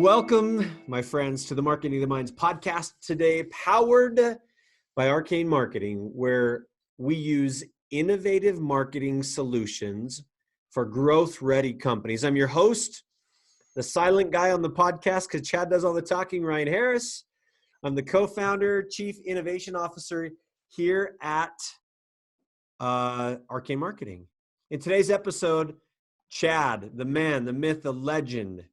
Welcome, my friends, to the Marketing the Minds podcast today, powered by Arcane Marketing, where we use innovative marketing solutions for growth-ready companies. I'm your host, the silent guy on the podcast because Chad does all the talking, Ryan Harris. I'm the co-founder, chief innovation officer here at Arcane Marketing. In today's episode, Chad, the man, the myth, the legend,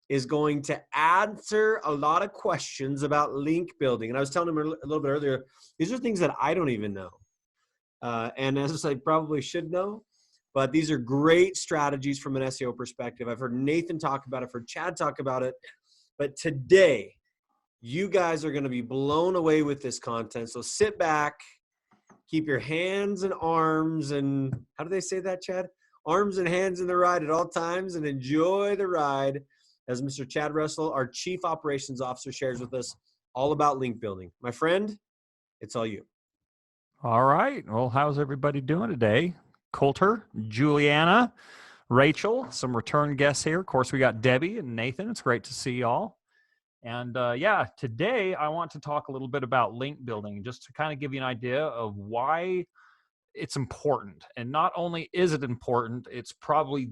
is going to answer a lot of questions about link building. And I was telling him a little bit earlier, these are things that I don't even know. And as I probably should know, but these are great strategies from an SEO perspective. I've heard Nathan talk about it, I've heard Chad talk about it. But today, you guys are going to be blown away with this content. So sit back, keep your hands and arms and, how do they say that, Chad? Arms and hands in the ride at all times, and enjoy the ride as Mr. Chad Russell, our Chief Operations Officer, shares with us all about link building. My friend, it's all you. All right. Well, how's everybody doing today? Coulter, Juliana, Rachel, some return guests here. Of course, we got Debbie and Nathan. It's great to see y'all. And today I want to talk a little bit about link building, just to kind of give you an idea of why it's important. And not only is it important, it's probably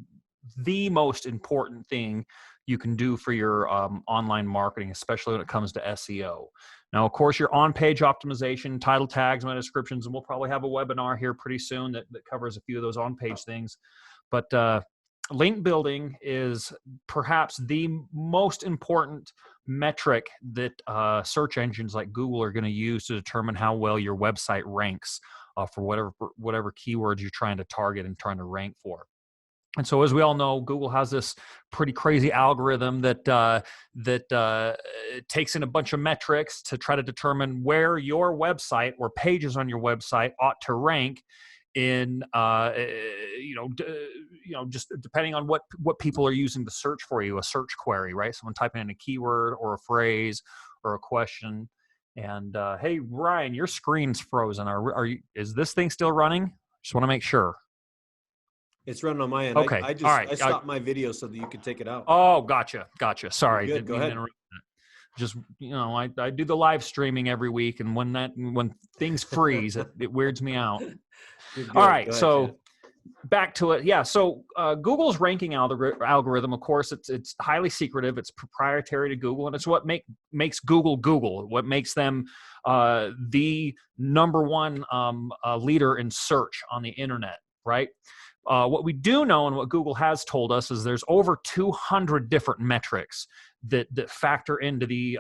the most important thing you can do for your online marketing, especially when it comes to SEO. Now, of course, your on-page optimization, title tags, meta descriptions, and we'll probably have a webinar here pretty soon that covers a few of those on-page things. But link building is perhaps the most important metric that search engines like Google are going to use to determine how well your website ranks for whatever keywords you're trying to target and trying to rank for. And so, as we all know, Google has this pretty crazy algorithm that takes in a bunch of metrics to try to determine where your website or pages on your website ought to rank in, just depending on what people are using to search for you, a search query, right? Someone typing in a keyword or a phrase or a question. And hey, Ryan, your screen's frozen. Is this thing still running? Just want to make sure. It's running on my end. Okay. I stopped my video so that you could take it out. Oh, gotcha. Sorry. Good. Go ahead. Just, I do the live streaming every week, and when things freeze, it weirds me out. All right. So Chad. Back to it. Yeah. So Google's ranking algorithm, of course, it's highly secretive. It's proprietary to Google, and it's what makes Google Google. What makes them the number one leader in search on the internet, right? What we do know and what Google has told us is there's over 200 different metrics that factor into the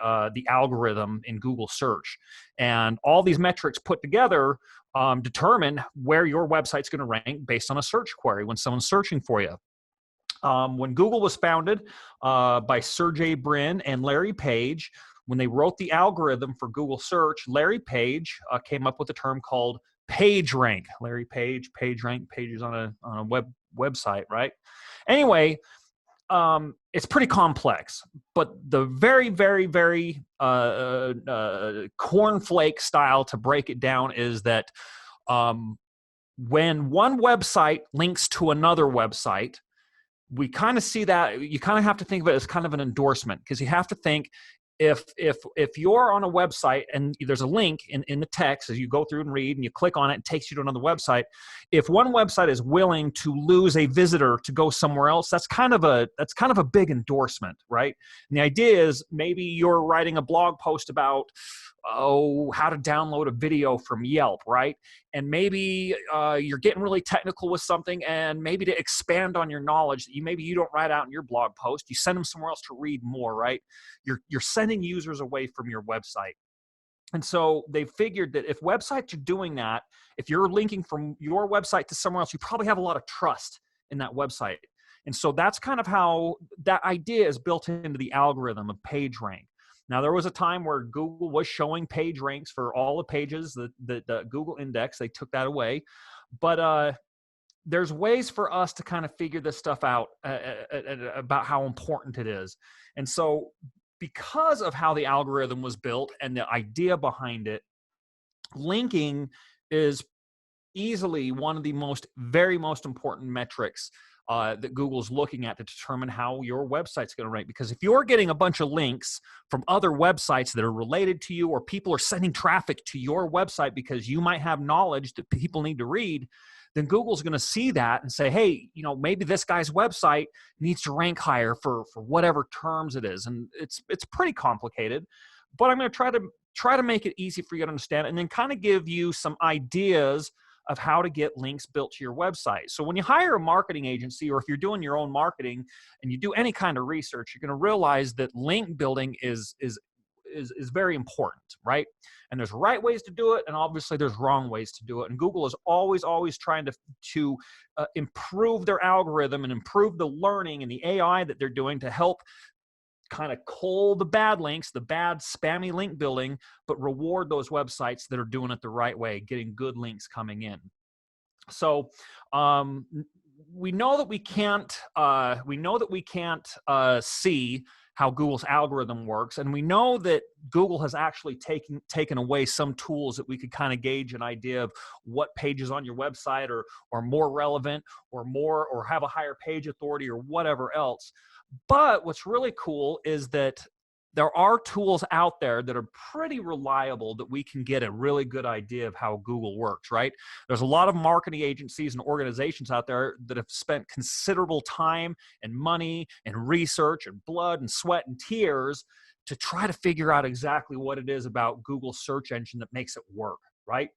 algorithm in Google search. And all these metrics put together determine where your website's going to rank based on a search query when someone's searching for you. When Google was founded by Sergey Brin and Larry Page, when they wrote the algorithm for Google search, Larry Page came up with a term called PageRank. Larry Page, PageRank, pages on a website, right? Anyway, it's pretty complex, but the very, very, very cornflake style to break it down is that when one website links to another website, we kind of see that you kind of have to think of it as kind of an endorsement, because you have to think, if you're on a website and there's a link in the text as you go through and read and you click on it, it takes you to another website. If one website is willing to lose a visitor to go somewhere else, that's kind of a big endorsement, right? And the idea is maybe you're writing a blog post about how to download a video from Yelp, right? And maybe you're getting really technical with something, and maybe to expand on your knowledge that you don't write out in your blog post, you send them somewhere else to read more, right? You're sending users away from your website. And so they figured that if websites are doing that, if you're linking from your website to somewhere else, you probably have a lot of trust in that website. And so that's kind of how that idea is built into the algorithm of PageRank. Now, there was a time where Google was showing page ranks for all the pages, the Google index. They took that away. But there's ways for us to kind of figure this stuff out about how important it is. And so because of how the algorithm was built and the idea behind it, linking is easily one of the very most important metrics that Google's looking at to determine how your website's going to rank. Because if you're getting a bunch of links from other websites that are related to you, or people are sending traffic to your website because you might have knowledge that people need to read, then Google's going to see that and say, hey, maybe this guy's website needs to rank higher for whatever terms it is. And it's pretty complicated, but I'm going to try to make it easy for you to understand, and then kind of give you some ideas of how to get links built to your website. So when you hire a marketing agency, or if you're doing your own marketing and you do any kind of research, you're going to realize that link building is very important, right? And there's right ways to do it, and obviously there's wrong ways to do it. And Google is always trying to improve their algorithm and improve the learning and the AI that they're doing to help kind of cull the bad links, the bad spammy link building, but reward those websites that are doing it the right way, getting good links coming in. So we know that we can't see how Google's algorithm works, and we know that Google has actually taken away some tools that we could kind of gauge an idea of what pages on your website are more relevant, or have a higher page authority, or whatever else. But what's really cool is that there are tools out there that are pretty reliable that we can get a really good idea of how Google works, right? There's a lot of marketing agencies and organizations out there that have spent considerable time and money and research and blood and sweat and tears to try to figure out exactly what it is about Google's search engine that makes it work, right?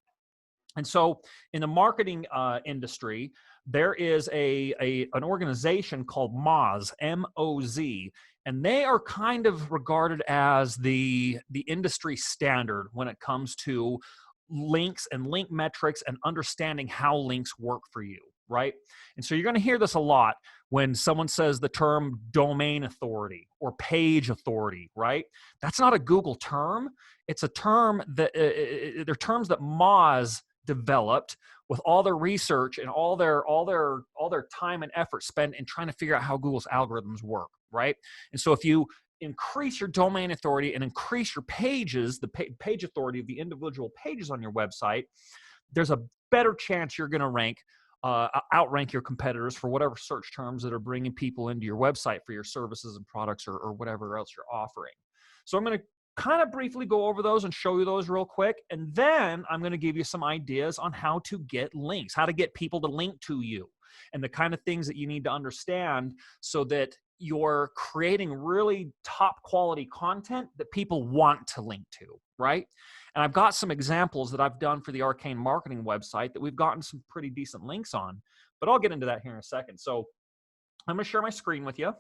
And so in the marketing industry, there is an organization called Moz, M-O-Z, and they are kind of regarded as the industry standard when it comes to links and link metrics and understanding how links work for you, right? And so you're going to hear this a lot when someone says the term domain authority or page authority, right? That's not a Google term. It's a term that they're terms that Moz developed with all their research and all their time and effort spent in trying to figure out how Google's algorithms work, right? And so if you increase your domain authority and increase your pages, the page authority of the individual pages on your website, there's a better chance you're going to outrank your competitors for whatever search terms that are bringing people into your website for your services and products, or whatever else you're offering. So I'm going to kind of briefly go over those and show you those real quick. And then I'm going to give you some ideas on how to get links, how to get people to link to you, and the kind of things that you need to understand so that you're creating really top quality content that people want to link to, right? And I've got some examples that I've done for the Arcane Marketing website that we've gotten some pretty decent links on, but I'll get into that here in a second. So I'm going to share my screen with you.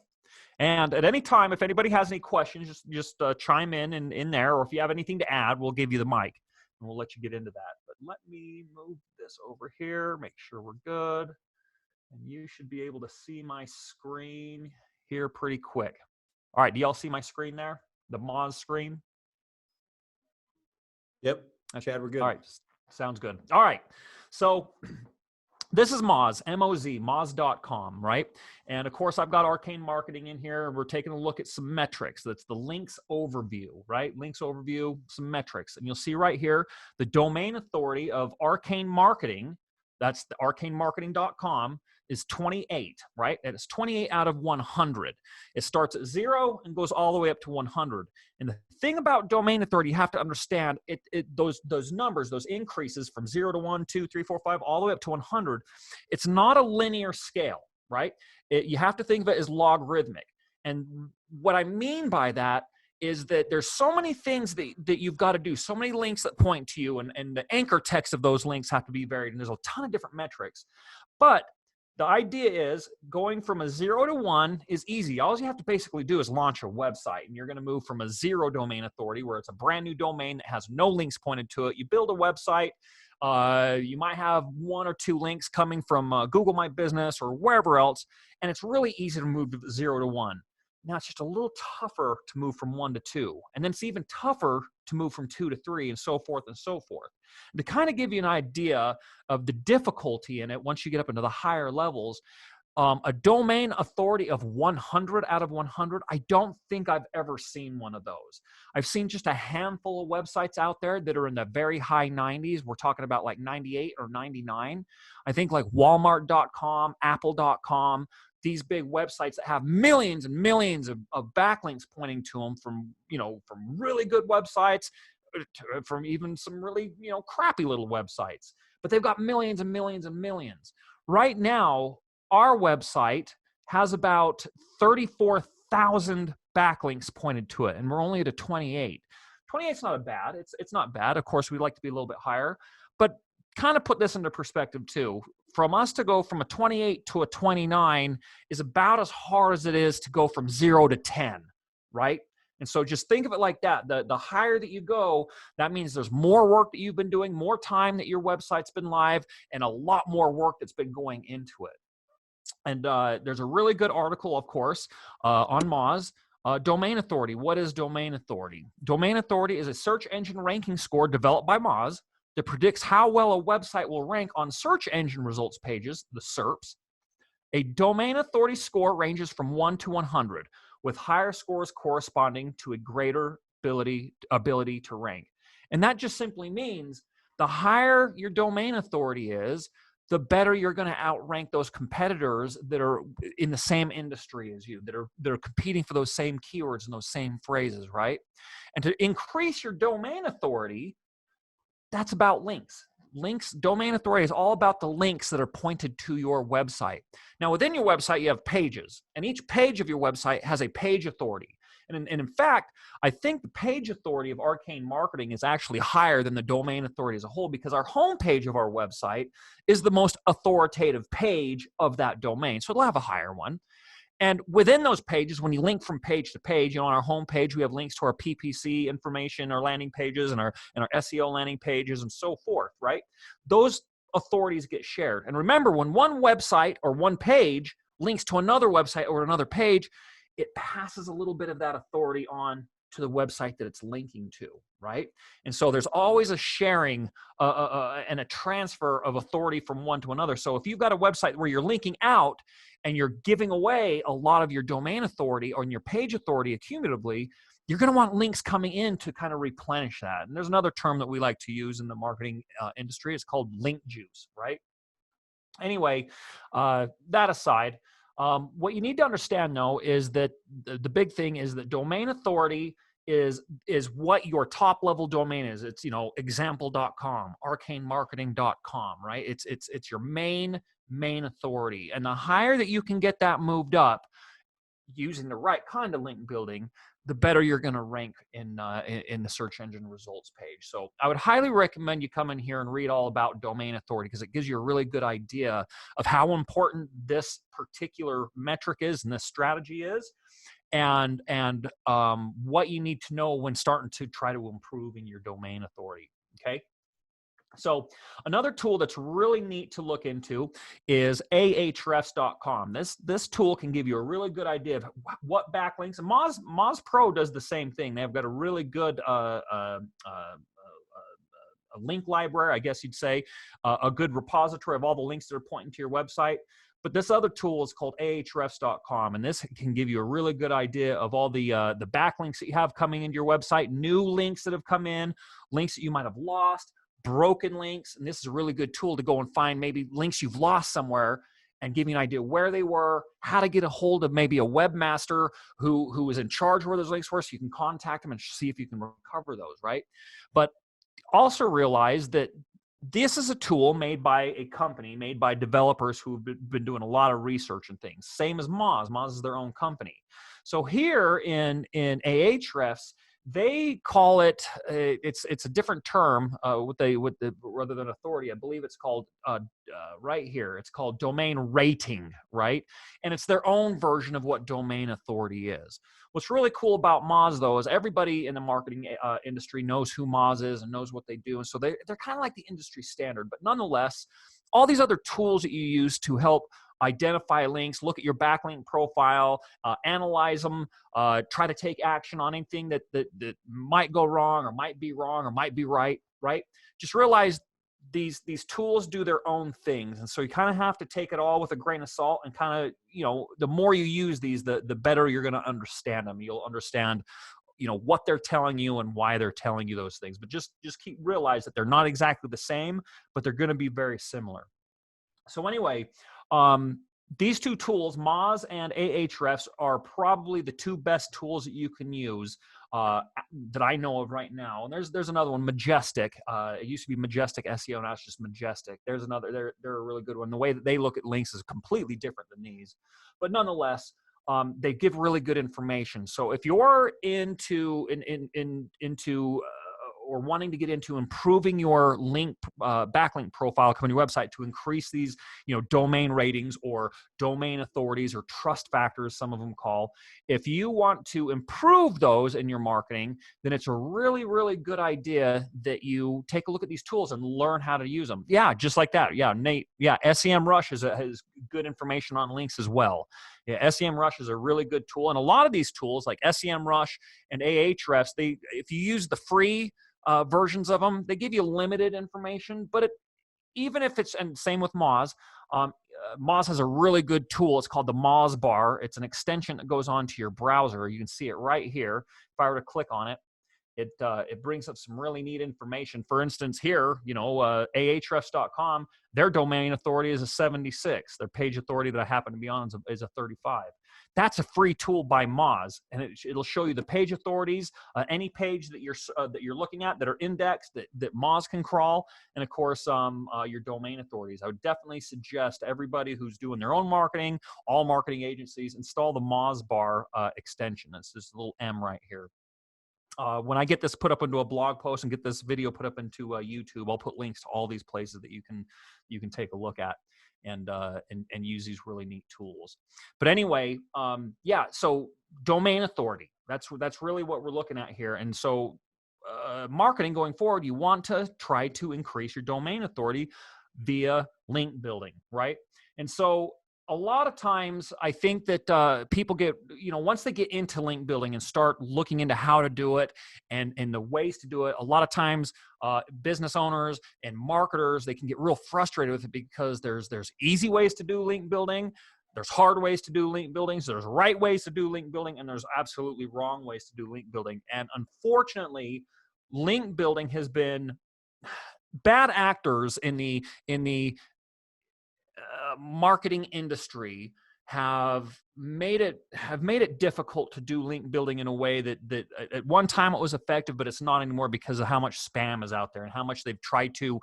And at any time, if anybody has any questions, just chime in there, or if you have anything to add, we'll give you the mic and we'll let you get into that. But let me move this over here, make sure we're good. And you should be able to see my screen here pretty quick. All right, do y'all see my screen there? The Moz screen? Yep, Chad, we're good. All right, sounds good. All right, so this is Moz, M-O-Z, Moz.com, right? And of course, I've got Arcane Marketing in here. We're taking a look at some metrics. That's the links overview, right? Links overview, some metrics. And you'll see right here, the domain authority of Arcane Marketing, that's the arcanemarketing.com, is 28, right? And it's 28 out of 100. It starts at 0 and goes all the way up to 100. And the thing about domain authority, you have to understand those numbers, those increases from 0 to 1, 2, 3, 4, 5, all the way up to 100. It's not a linear scale, right? You have to think of it as logarithmic. And what I mean by that is that there's so many things that you've got to do, so many links that point to you, and the anchor text of those links have to be varied, and there's a ton of different metrics. But the idea is going from a 0 to 1 is easy. All you have to basically do is launch a website, and you're going to move from a 0 domain authority, where it's a brand new domain that has no links pointed to it. You build a website. You might have 1 or 2 links coming from Google My Business or wherever else, and it's really easy to move to 0 to 1. Now it's just a little tougher to move from 1 to 2. And then it's even tougher to move from 2 to 3, and so forth and so forth. And to kind of give you an idea of the difficulty in it once you get up into the higher levels, A domain authority of 100 out of 100, I don't think I've ever seen one of those. I've seen just a handful of websites out there that are in the very high 90s. We're talking about like 98 or 99. I think like Walmart.com, Apple.com, these big websites that have millions and millions of backlinks pointing to them from really good websites from even some really, crappy little websites. But they've got millions and millions and millions. Right now, our website has about 34,000 backlinks pointed to it, and we're only at a 28. 28 is not bad. It's not bad. Of course, we'd like to be a little bit higher, but kind of put this into perspective too. From us to go from a 28 to a 29 is about as hard as it is to go from 0 to 10, right? And so just think of it like that. The higher that you go, that means there's more work that you've been doing, more time that your website's been live, and a lot more work that's been going into it. And there's a really good article, of course, on Moz. Domain authority. What is domain authority? Domain authority is a search engine ranking score developed by Moz that predicts how well a website will rank on search engine results pages, the SERPs. A domain authority score ranges from 1 to 100, with higher scores corresponding to a greater ability to rank. And that just simply means the higher your domain authority is, the better you're going to outrank those competitors that are in the same industry as you, that are competing for those same keywords and those same phrases, right? And to increase your domain authority, that's about links. Links, domain authority is all about the links that are pointed to your website. Now, within your website, you have pages, and each page of your website has a page authority. And in fact, I think the page authority of Arcane Marketing is actually higher than the domain authority as a whole, because our homepage of our website is the most authoritative page of that domain. So it'll have a higher one. And within those pages, when you link from page to page, on our homepage, we have links to our PPC information, our landing pages, and our SEO landing pages, and so forth, right? Those authorities get shared. And remember, when one website or one page links to another website or another page, it passes a little bit of that authority on to the website that it's linking to, right? And so there's always a sharing and a transfer of authority from one to another. So if you've got a website where you're linking out and you're giving away a lot of your domain authority or your page authority accumulatively, you're going to want links coming in to kind of replenish that. And there's another term that we like to use in the marketing industry. It's called link juice, right? Anyway, that aside, what you need to understand, though, is that the big thing is that domain authority is what your top level domain is. It's, example.com, arcanemarketing.com, right? It's your main authority. And the higher that you can get that moved up using the right kind of link building, the better you're going to rank in the search engine results page. So I would highly recommend you come in here and read all about domain authority, because it gives you a really good idea of how important this particular metric is and this strategy is, and what you need to know when starting to try to improve in your domain authority. Okay. So another tool that's really neat to look into is ahrefs.com. This tool can give you a really good idea of what backlinks, and Moz Pro does the same thing. They've got a really good a link library, I guess you'd say, a good repository of all the links that are pointing to your website. But this other tool is called ahrefs.com, and this can give you a really good idea of all the backlinks that you have coming into your website, new links that have come in, links that you might have lost, broken links. And this is a really good tool to go and find maybe links you've lost somewhere and give you an idea where they were, how to get a hold of maybe a webmaster who is in charge of where those links were, so you can contact them and see if you can recover those, right? But also realize that this is a tool made by a company, made by developers who've been doing a lot of research and things. Same as Moz. Moz is their own company. So here in Ahrefs, they call it, it's a different term rather than authority. I believe it's called right here. It's called domain rating, right? And it's their own version of what domain authority is. What's really cool about Moz, though, is everybody in the marketing industry knows who Moz is and knows what they do. And so they're kind of like the industry standard. But nonetheless, all these other tools that you use to help identify links, look at your backlink profile, analyze them, try to take action on anything that might go wrong or might be right? Just realize these tools do their own things, and so you kind of have to take it all with a grain of salt, and kind of, the more you use these, the better you're going to understand them. You'll understand what they're telling you and why they're telling you those things. But just realize that they're not exactly the same, but they're going to be very similar. So anyway, these two tools, Moz and Ahrefs, are probably the two best tools that you can use that I know of right now. And there's another one, Majestic. It used to be Majestic SEO, now it's just Majestic. There's another. They're a really good one. The way that they look at links is completely different than these, but nonetheless, they give really good information. So if you're into or wanting to get into improving your backlink profile coming to your website to increase these, domain ratings or domain authorities or trust factors, some of them call. If you want to improve those in your marketing, then it's a really, really good idea that you take a look at these tools and learn how to use them. Yeah, just like that. Yeah, Nate. Yeah, SEMrush has good information on links as well. Yeah, SEMrush is a really good tool, and a lot of these tools like SEMrush and Ahrefs, if you use the free versions of them, they give you limited information, but even if it's, and same with Moz, Moz has a really good tool. It's called the Moz bar. It's an extension that goes onto your browser. You can see it right here. If I were to click on it, it brings up some really neat information. For instance, here, ahrefs.com, their domain authority is a 76. Their page authority that I happen to be on is a 35. That's a free tool by Moz, and it'll show you the page authorities, any page that you're looking at that are indexed that Moz can crawl, and of course your domain authorities. I would definitely suggest everybody who's doing their own marketing, all marketing agencies, install the Moz bar extension. It's this little M right here. When I get this put up into a blog post and get this video put up into YouTube, I'll put links to all these places that you can take a look at and use these really neat tools. But anyway, yeah. So domain authority. That's really what we're looking at here. And so marketing going forward, you want to try to increase your domain authority via link building, right? And so a lot of times I think that people get, once they get into link building and start looking into how to do it and the ways to do it, a lot of times business owners and marketers, they can get real frustrated with it because there's easy ways to do link building. There's hard ways to do link building. So there's right ways to do link building, and there's absolutely wrong ways to do link building. And unfortunately, link building has been bad actors in the marketing industry have made it difficult to do link building in a way that at one time it was effective, but it's not anymore because of how much spam is out there and how much they've tried to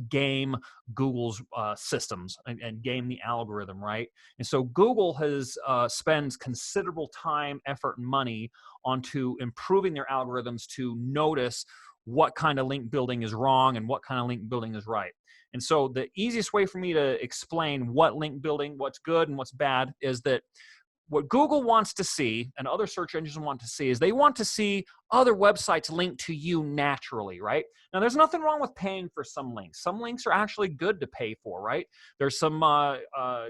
game Google's systems and game the algorithm, right? And so Google has spends considerable time, effort, and money onto improving their algorithms to notice what kind of link building is wrong and what kind of link building is right. And so the easiest way for me to explain what link building, what's good and what's bad, is that what Google wants to see and other search engines want to see is they want to see other websites linked to you naturally, right? Now, there's nothing wrong with paying for some links. Some links are actually good to pay for, right? There's some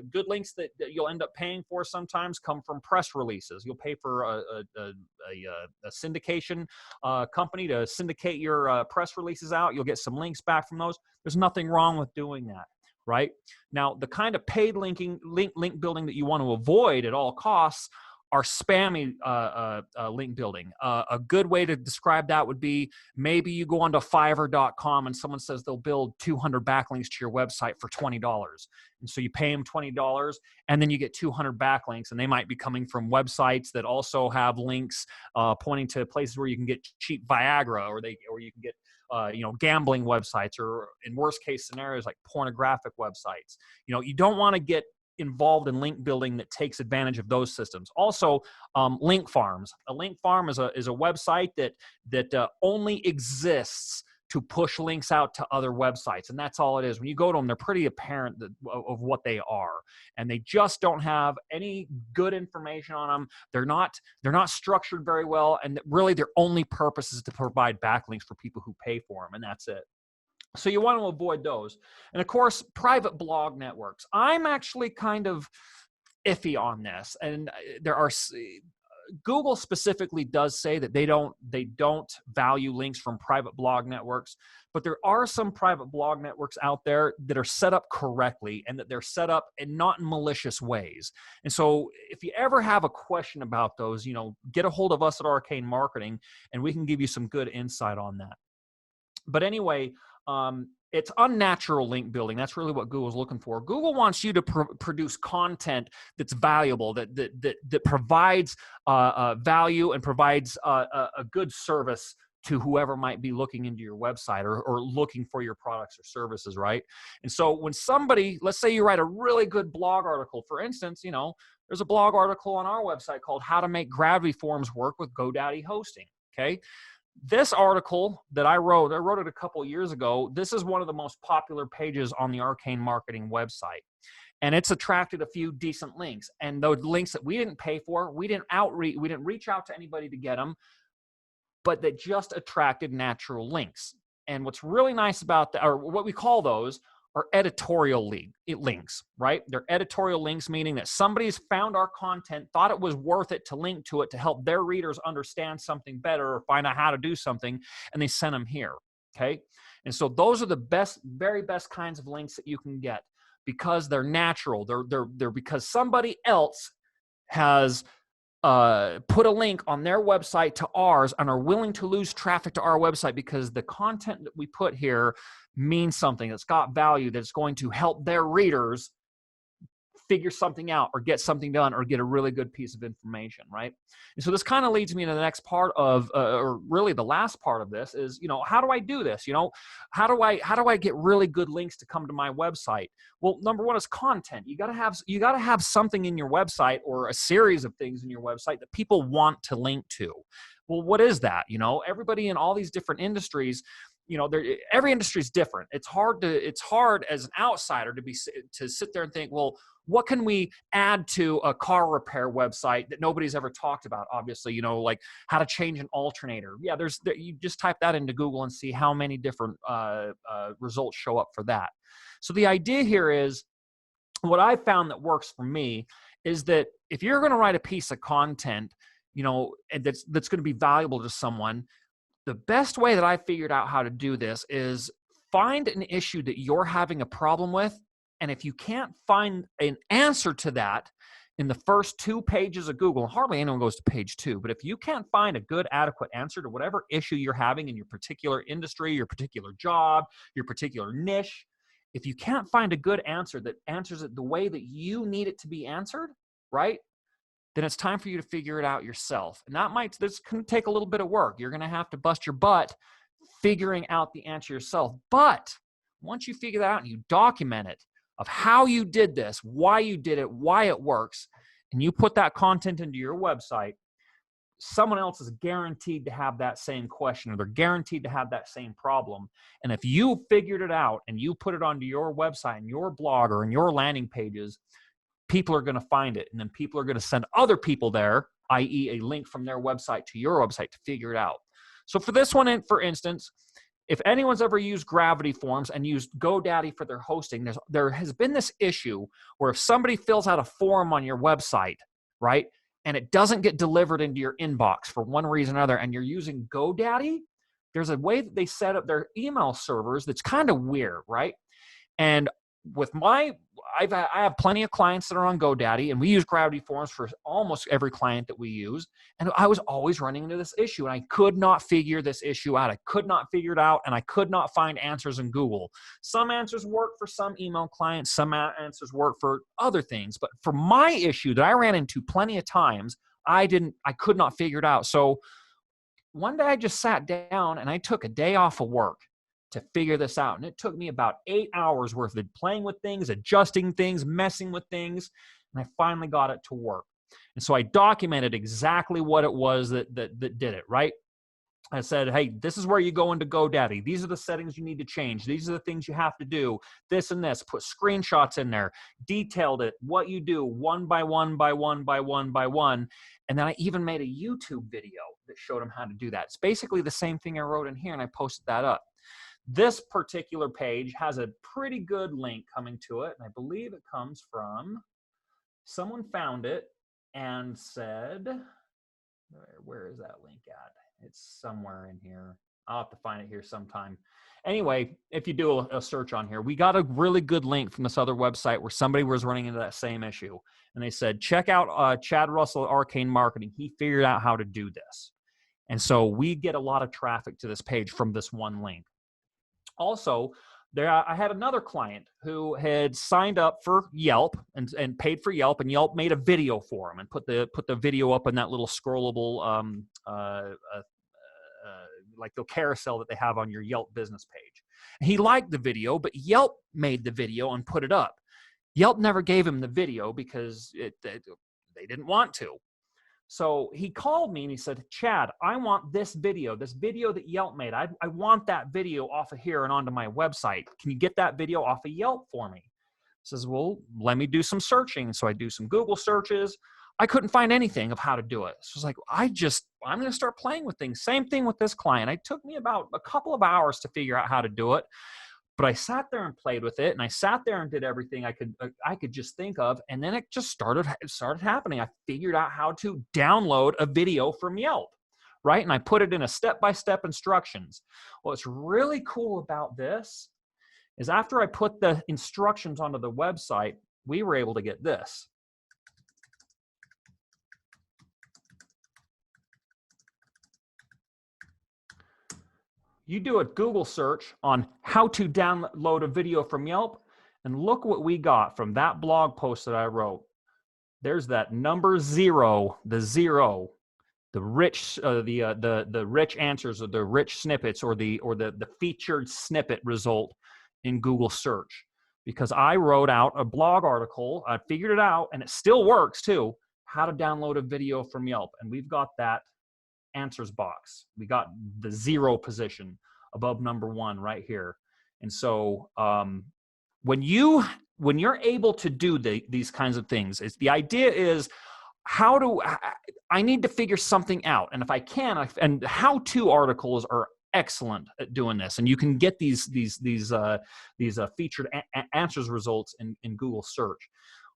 good links that you'll end up paying for sometimes come from press releases. You'll pay for a syndication company to syndicate your press releases out. You'll get some links back from those. There's nothing wrong with doing that. Right? Now, the kind of paid link building that you want to avoid at all costs are spammy link building. A good way to describe that would be maybe you go onto Fiverr.com and someone says they'll build 200 backlinks to your website for $20. And so you pay them $20 and then you get 200 backlinks, and they might be coming from websites that also have links pointing to places where you can get cheap Viagra, or you can get gambling websites, or in worst case scenarios like pornographic websites. You don't want to get involved in link building that takes advantage of those systems. Also, link farms. A link farm is a website that only exists to push links out to other websites, and that's all it is. When you go to them, they're pretty apparent of what they are, and they just don't have any good information on them. They're not structured very well, and really their only purpose is to provide backlinks for people who pay for them, and that's it. So you want to avoid those. And of course, private blog networks. I'm actually kind of iffy on this, and there are Google specifically does say that they don't value links from private blog networks, but there are some private blog networks out there that are set up correctly and that they're set up in not in malicious ways. And so if you ever have a question about those, get a hold of us at Arcane Marketing and we can give you some good insight on that. But anyway, it's unnatural link building. That's really what Google's looking for. Google wants you to produce content that's valuable, that provides value and provides a good service to whoever might be looking into your website or looking for your products or services, right? And so when somebody, let's say you write a really good blog article, for instance, there's a blog article on our website called How to Make Gravity Forms Work with GoDaddy Hosting, okay? This article that I wrote it a couple years ago. This is one of the most popular pages on the Arcane Marketing website. And it's attracted a few decent links. And those links that we didn't pay for, we didn't reach out to anybody to get them, but that just attracted natural links. And what's really nice about that, or what we call those, are editorial links, right? They're editorial links, meaning that somebody's found our content, thought it was worth it to link to it to help their readers understand something better or find out how to do something, and they send them here, okay? And so those are the very best kinds of links that you can get because they're natural. They're because somebody else has put a link on their website to ours and are willing to lose traffic to our website because the content that we put here means something, that's got value, that's going to help their readers figure something out or get something done or get a really good piece of information, right? And so this kind of leads me to the next part of, or really the last part of this is, how do I do this? How do I get really good links to come to my website? Well, number one is content. You got to have something in your website or a series of things in your website that people want to link to. Well, what is that? Everybody in all these different industries, every industry is different. It's hard as an outsider to sit there and think, well, what can we add to a car repair website that nobody's ever talked about? Obviously, like how to change an alternator. Yeah, you just type that into Google and see how many different results show up for that. So the idea here is, what I found that works for me is that if you're going to write a piece of content, and that's going to be valuable to someone, the best way that I figured out how to do this is find an issue that you're having a problem with. And if you can't find an answer to that in the first 2 pages of Google, hardly anyone goes to page 2, but if you can't find a good, adequate answer to whatever issue you're having in your particular industry, your particular job, your particular niche, if you can't find a good answer that answers it the way that you need it to be answered, right? Then it's time for you to figure it out yourself. And this can take a little bit of work. You're going to have to bust your butt figuring out the answer yourself. But once you figure that out and you document it of how you did this, why you did it, why it works, and you put that content into your website, someone else is guaranteed to have that same question, or they're guaranteed to have that same problem. And if you figured it out and you put it onto your website and your blog or in your landing pages, people are going to find it, and then people are going to send other people there, i.e. a link from their website to your website to figure it out. So for this one, for instance, if anyone's ever used Gravity Forms and used GoDaddy for their hosting, there has been this issue where if somebody fills out a form on your website, right, and it doesn't get delivered into your inbox for one reason or another, and you're using GoDaddy, there's a way that they set up their email servers that's kind of weird, right? And with I have plenty of clients that are on GoDaddy, and we use Gravity Forms for almost every client that we use. And I was always running into this issue, and I could not figure this issue out. I could not figure it out, and I could not find answers in Google. Some answers work for some email clients, some answers work for other things. But for my issue that I ran into plenty of times, I could not figure it out. So one day I just sat down and I took a day off of work to figure this out. And it took me about 8 hours worth of playing with things, adjusting things, messing with things. And I finally got it to work. And so I documented exactly what it was that did it, right? I said, hey, this is where you go into GoDaddy. These are the settings you need to change. These are the things you have to do. This and this. Put screenshots in there. Detailed it. What you do one by one by one by one by one. And then I even made a YouTube video that showed them how to do that. It's basically the same thing I wrote in here, and I posted that up. This particular page has a pretty good link coming to it, and I believe it comes from someone found it and said, Where is that link at? It's somewhere in here. I'll have to find it here sometime. Anyway, if you do a search on here, we got a really good link from this other website where somebody was running into that same issue. And they said, check out Chad Russell at Arcane Marketing. He figured out how to do this. And so we get a lot of traffic to this page from this one link. Also, I had another client who had signed up for Yelp and paid for Yelp, and Yelp made a video for him and put the video up in that little scrollable like the carousel that they have on your Yelp business page. And he liked the video, but Yelp made the video and put it up. Yelp never gave him the video because they didn't want to. So he called me and he said, Chad, I want this video that Yelp made. I want that video off of here and onto my website. Can you get that video off of Yelp for me? He says, well, let me do some searching. So I do some Google searches. I couldn't find anything of how to do it. So I was like, I'm going to start playing with things. Same thing with this client. It took me about a couple of hours to figure out how to do it. But I sat there and played with it, and I sat there and did everything I could just think of, and then it just started happening. I figured out how to download a video from Yelp, right? And I put it in a step-by-step instructions. What's really cool about this is after I put the instructions onto the website, we were able to get this. You do a Google search on how to download a video from Yelp, and look what we got from that blog post that I wrote. There's that number 0, the zero, the rich, the rich answers, or the rich snippets, or the featured snippet result in Google search. Because I wrote out a blog article, I figured it out, and it still works too, how to download a video from Yelp. And we've got that answers box. We got the 0 position above number 1 right here. And so when you're able to do these kinds of things, the idea is, I need to figure something out. And if I can, and how-to articles are excellent at doing this. And you can get these featured answers results in Google search.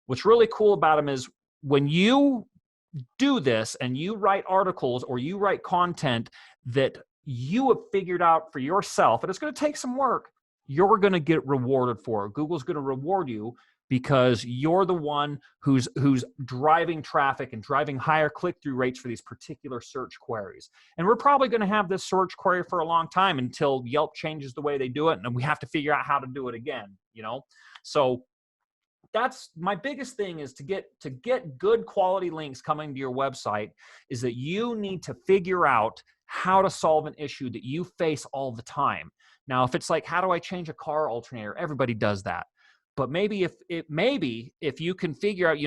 What's really cool about them is when you do this and you write articles or you write content that you have figured out for yourself, and it's going to take some work, you're going to get rewarded for it. Google's going to reward you because you're the one who's driving traffic and driving higher click-through rates for these particular search queries. And we're probably going to have this search query for a long time until Yelp changes the way they do it, and we have to figure out how to do it again, So that's my biggest thing, is to get good quality links coming to your website, is that you need to figure out how to solve an issue that you face all the time. Now, if it's like, how do I change a car alternator? Everybody does that. But maybe if you can figure out,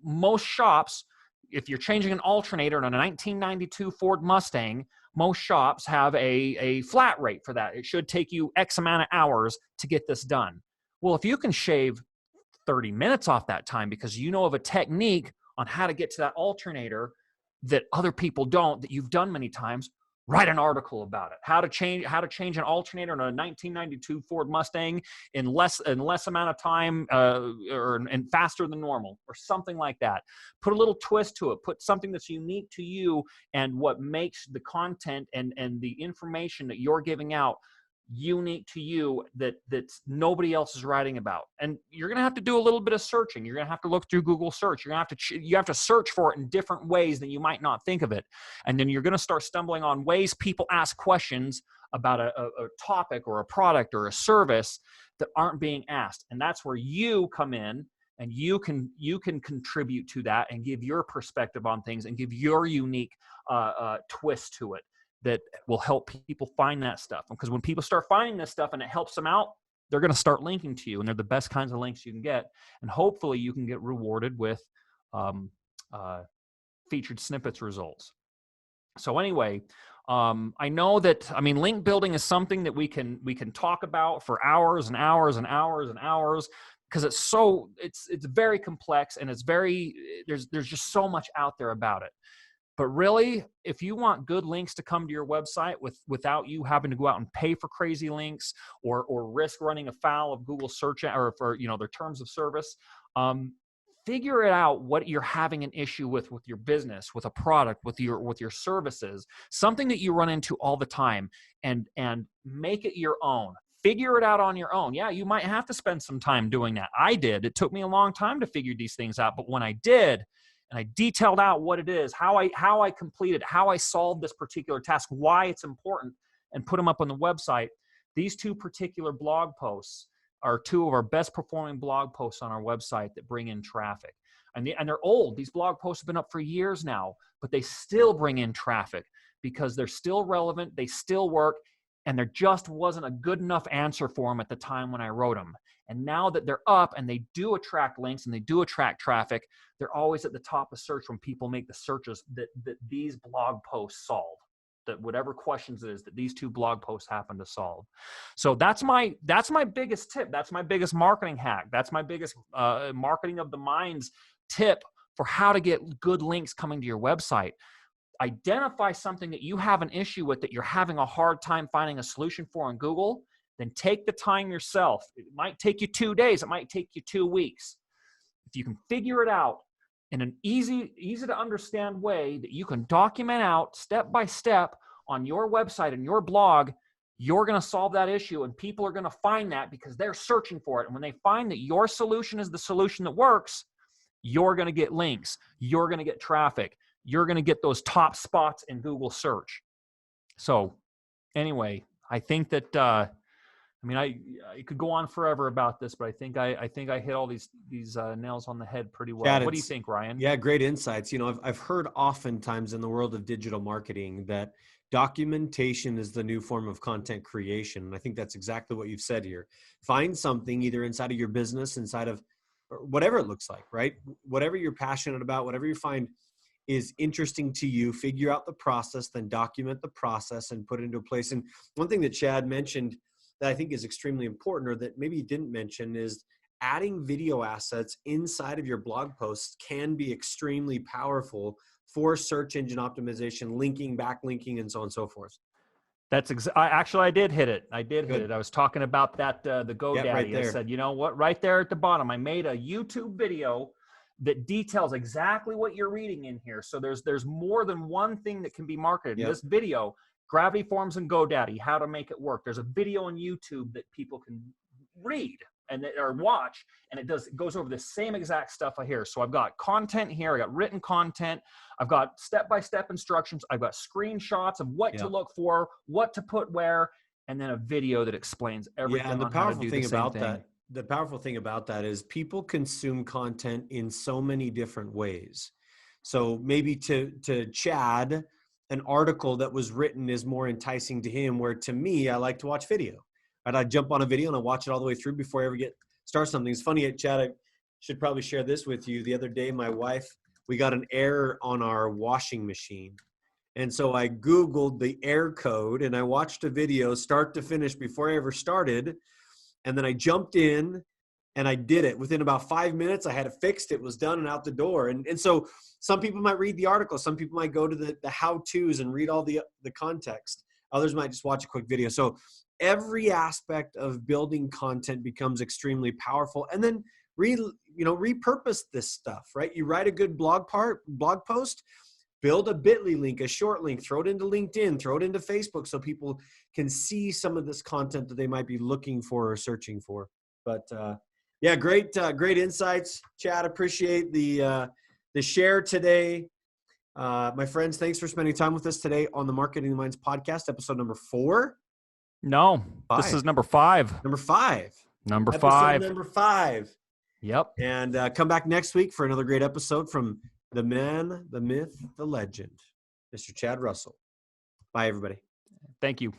most shops, if you're changing an alternator in a 1992 Ford Mustang, most shops have a flat rate for that. It should take you X amount of hours to get this done. Well, if you can shave 30 minutes off that time because you know of a technique on how to get to that alternator that other people don't, that you've done many times, write an article about it. How to change an alternator in a 1992 Ford Mustang in less amount of time, and faster than normal, or something like that. Put a little twist to it. Put something that's unique to you and what makes the content and the information that you're giving out unique to you, that nobody else is writing about. And you're going to have to do a little bit of searching. You're going to have to look through Google search. You have to search for it in different ways that you might not think of it. And then you're going to start stumbling on ways people ask questions about a topic or a product or a service that aren't being asked. And that's where you come in, and you can contribute to that and give your perspective on things and give your unique twist to it that will help people find that stuff. Because when people start finding this stuff and it helps them out, they're going to start linking to you, and they're the best kinds of links you can get. And hopefully you can get rewarded with featured snippets results. So anyway, I know that, link building is something that we can talk about for hours and hours and hours and hours, because it's very complex, and there's just so much out there about it. But really, if you want good links to come to your website without you having to go out and pay for crazy links or risk running afoul of Google search or for their terms of service, figure it out what you're having an issue with your business, with a product, with your services, something that you run into all the time, and make it your own. Figure it out on your own. Yeah, you might have to spend some time doing that. I did. It took me a long time to figure these things out, but when I did, and I detailed out what it is, how I completed, how I solved this particular task, why it's important, and put them up on the website. These 2 particular blog posts are 2 of our best performing blog posts on our website that bring in traffic. And they're old. These blog posts have been up for years now, but they still bring in traffic because they're still relevant, they still work, and there just wasn't a good enough answer for them at the time when I wrote them. And now that they're up and they do attract links and they do attract traffic, they're always at the top of search when people make the searches that these blog posts solve, that whatever questions it is that these 2 blog posts happen to solve. So that's my biggest tip. That's my biggest marketing hack. That's my biggest marketing of the minds tip for how to get good links coming to your website. Identify something that you have an issue with, that you're having a hard time finding a solution for on Google. Then take the time yourself. It might take you 2 days. It might take you 2 weeks. If you can figure it out in an easy to understand way that you can document out step by step on your website and your blog, you're going to solve that issue, and people are going to find that because they're searching for it. And when they find that your solution is the solution that works, you're going to get links. You're going to get traffic. You're going to get those top spots in Google search. So anyway, I think that, I could go on forever about this, but I think I hit all these nails on the head pretty well. Chad, what do you think, Ryan? Yeah, great insights. I've heard oftentimes in the world of digital marketing that documentation is the new form of content creation. And I think that's exactly what you've said here. Find something either inside of your business, inside of whatever it looks like, right? Whatever you're passionate about, whatever you find is interesting to you, figure out the process, then document the process and put it into place. And one thing that Chad mentioned that I think is extremely important, or that maybe you didn't mention, is adding video assets inside of your blog posts can be extremely powerful for search engine optimization, linking, backlinking, and so on and so forth. That's actually, I did hit it. I did hit it. I was talking about that, the GoDaddy. Right there. I said, you know what, right there at the bottom, I made a YouTube video that details exactly what you're reading in here. So there's more than one thing that can be marketed. In this video, Gravity Forms and GoDaddy, how to make it work. There's a video on YouTube that people can read or watch, and it goes over the same exact stuff I hear. So I've got content here, I got written content, I've got step-by-step instructions, I've got screenshots of what to look for, what to put where, and then a video that explains everything on how to do the same thing. The powerful thing about that is people consume content in so many different ways. So maybe to Chad, an article that was written is more enticing to him, where to me, I like to watch video. Right? I jump on a video and I watch it all the way through before I ever start something. It's funny, Chad, I should probably share this with you. The other day, my wife, we got an error on our washing machine. And so I Googled the error code and I watched a video start to finish before I ever started. And then I jumped in and I did it. Within about 5 minutes, I had it fixed. It was done and out the door. And so some people might read the article. Some people might go to the how-tos and read all the context. Others might just watch a quick video. So every aspect of building content becomes extremely powerful. And then repurpose this stuff, right? You write a good blog post, build a bit.ly link, a short link, throw it into LinkedIn, throw it into Facebook so people can see some of this content that they might be looking for or searching for. But yeah, great insights, Chad. Appreciate the share today. My friends, thanks for spending time with us today on the Marketing Minds podcast, episode number 4. No, 5. This is number 5. Number 5. Number 5. Yep. And come back next week for another great episode from the man, the myth, the legend, Mr. Chad Russell. Bye, everybody. Thank you.